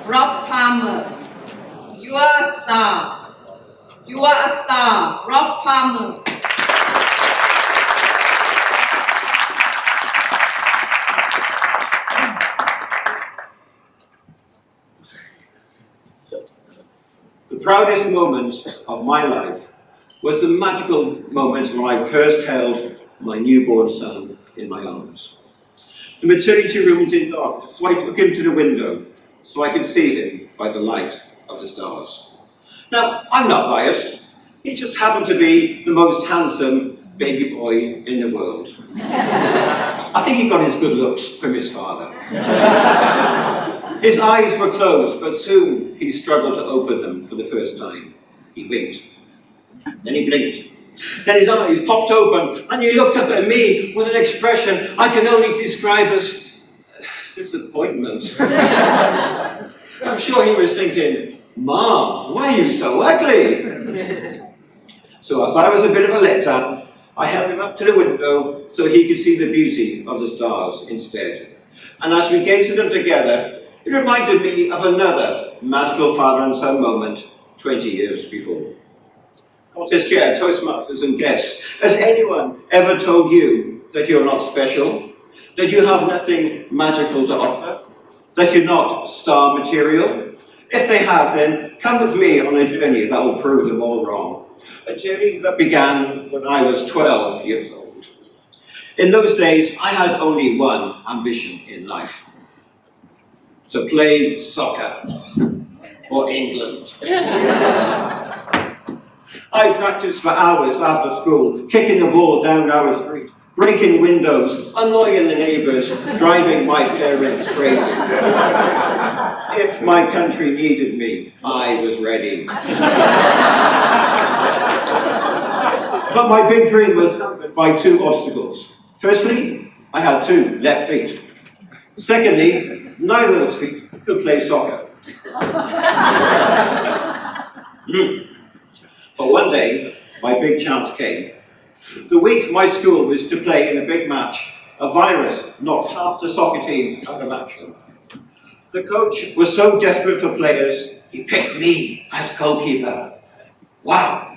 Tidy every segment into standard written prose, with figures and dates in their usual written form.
Rob Palmer. You are a star. You are a star, Rob Palmer. The proudest moment of my life was the magical moment when I first held my newborn son in my arms. The maternity room was in darkness, so I took him to the window so I could see him by the light of the stars. Now, I'm not biased. He just happened to be the most handsome baby boy in the world. I think he got his good looks from his father. His eyes were closed, but soon he struggled to open them for the first time. He winked. Then he blinked. Then his eyes popped open, and he looked up at me with an expression I can only describe as disappointment. I'm sure he was thinking, "Mom, why are you so ugly?" So as I was a bit of a letdown, I held him up to the window so he could see the beauty of the stars instead. And as we gazed at them together, it reminded me of another magical father and son moment 20 years before. Contest chair, Toastmasters and guests, has anyone ever told you that you're not special? That you have nothing magical to offer? That you're not star material? If they have, then come with me on a journey that will prove them all wrong. A journey that began when I was 12 years old. In those days, I had only one ambition in life. To play soccer for England. I practiced for hours after school, kicking the ball down our street, breaking windows, annoying the neighbours, driving my parents crazy. If my country needed me, I was ready. But my big dream was hampered by two obstacles. Firstly, I had two left feet. Secondly, neither of those feet could play soccer. But one day, my big chance came. The week my school was to play in a big match, a virus knocked half the soccer team out of action. The coach was so desperate for players, he picked me as goalkeeper. Wow!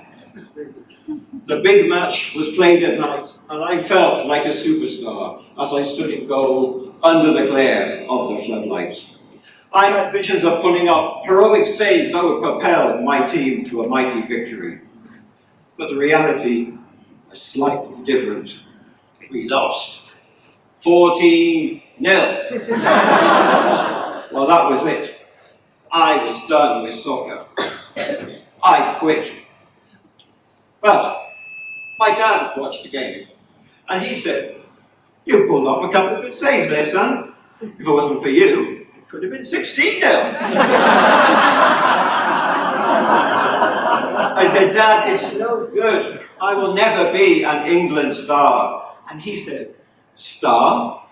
The big match was played at night, and I felt like a superstar as I stood in goal under the glare of the floodlights. I had visions of pulling off heroic saves that would propel my team to a mighty victory. But the reality was slightly different. We lost. 14-0. Well, that was it. I was done with soccer. I quit. But my dad watched the game, and he said, "You pulled off a couple of good saves there, son. If it wasn't for you, it could have been 16-0. I said, "Dad, it's no good. I will never be an England star." And he said, "Star?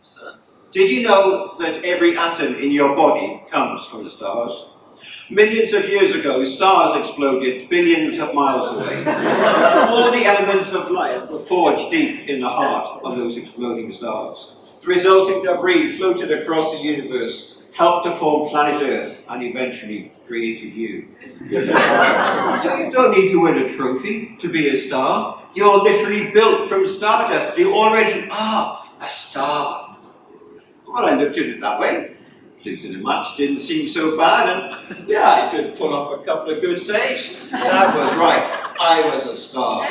Son, did you know that every atom in your body comes from the stars? Millions of years ago, stars exploded billions of miles away. All the elements of life were forged deep in the heart of those exploding stars. The resulting debris floated across the universe, helped to form planet Earth, and eventually created you. So you don't need to win a trophy to be a star. You're literally built from stardust. You already are a star." Well, I looked at it that way. Losing a match didn't seem so bad, and yeah, I did pull off a couple of good saves. That was right, I was a star.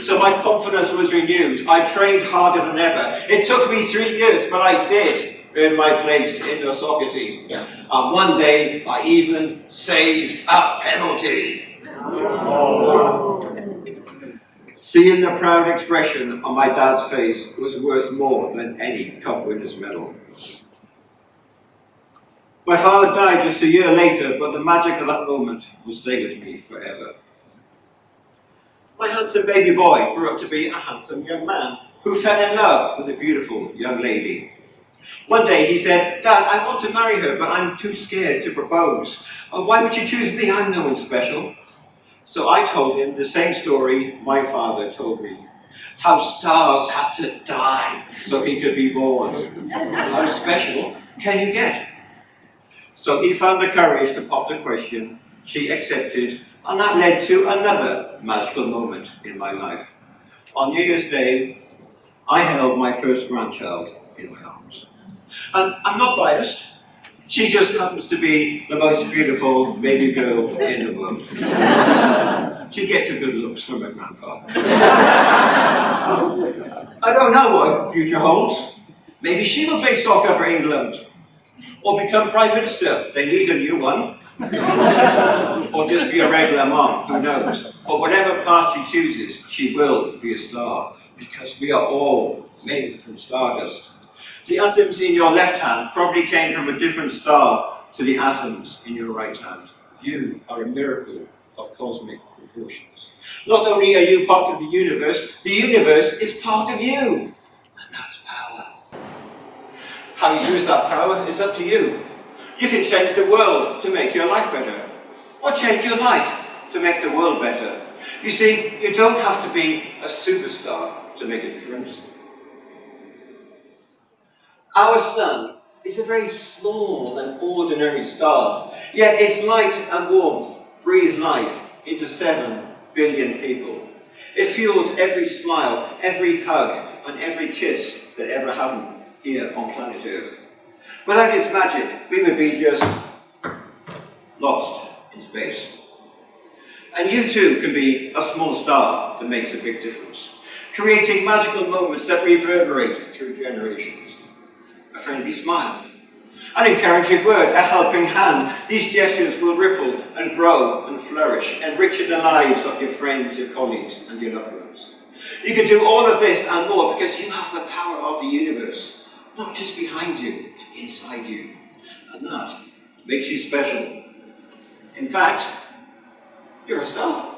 So my confidence was renewed. I trained harder than ever. It took me 3 years, but I did earn my place in the soccer team. And one day, I even saved a penalty. Seeing the proud expression on my dad's face was worth more than any cup winner's medal. My father died just a year later, but the magic of that moment will stay with me forever. My handsome baby boy grew up to be a handsome young man who fell in love with a beautiful young lady. One day he said, "Dad, I want to marry her, but I'm too scared to propose. Why would you choose me? I'm no one special." So I told him the same story my father told me. How stars had to die so he could be born. How special can you get? So he found the courage to pop the question, she accepted, and that led to another magical moment in my life. On New Year's Day, I held my first grandchild in my arms. And I'm not biased. She just happens to be the most beautiful baby girl in the world. She gets a good looks from her grandpa. I don't know what the future holds. Maybe she will play soccer for England. Or become Prime Minister. They need a new one. Or just be a regular mom, who knows. But whatever path she chooses, she will be a star. Because we are all made from stardust. The atoms in your left hand probably came from a different star to the atoms in your right hand. You are a miracle of cosmic proportions. Not only are you part of the universe is part of you. And that's power. How you use that power is up to you. You can change the world to make your life better. Or change your life to make the world better. You see, you don't have to be a superstar to make a difference. Our sun is a very small and ordinary star, yet its light and warmth breathe life into 7 billion people. It fuels every smile, every hug, and every kiss that ever happened here on planet Earth. Without its magic, we would be just lost in space. And you too can be a small star that makes a big difference, creating magical moments that reverberate through generations. A friendly smile, an encouraging word, a helping hand. These gestures will ripple and grow and flourish, enriching the lives of your friends, your colleagues, and your loved ones. You can do all of this and more because you have the power of the universe, not just behind you, but inside you. And that makes you special. In fact, you're a star.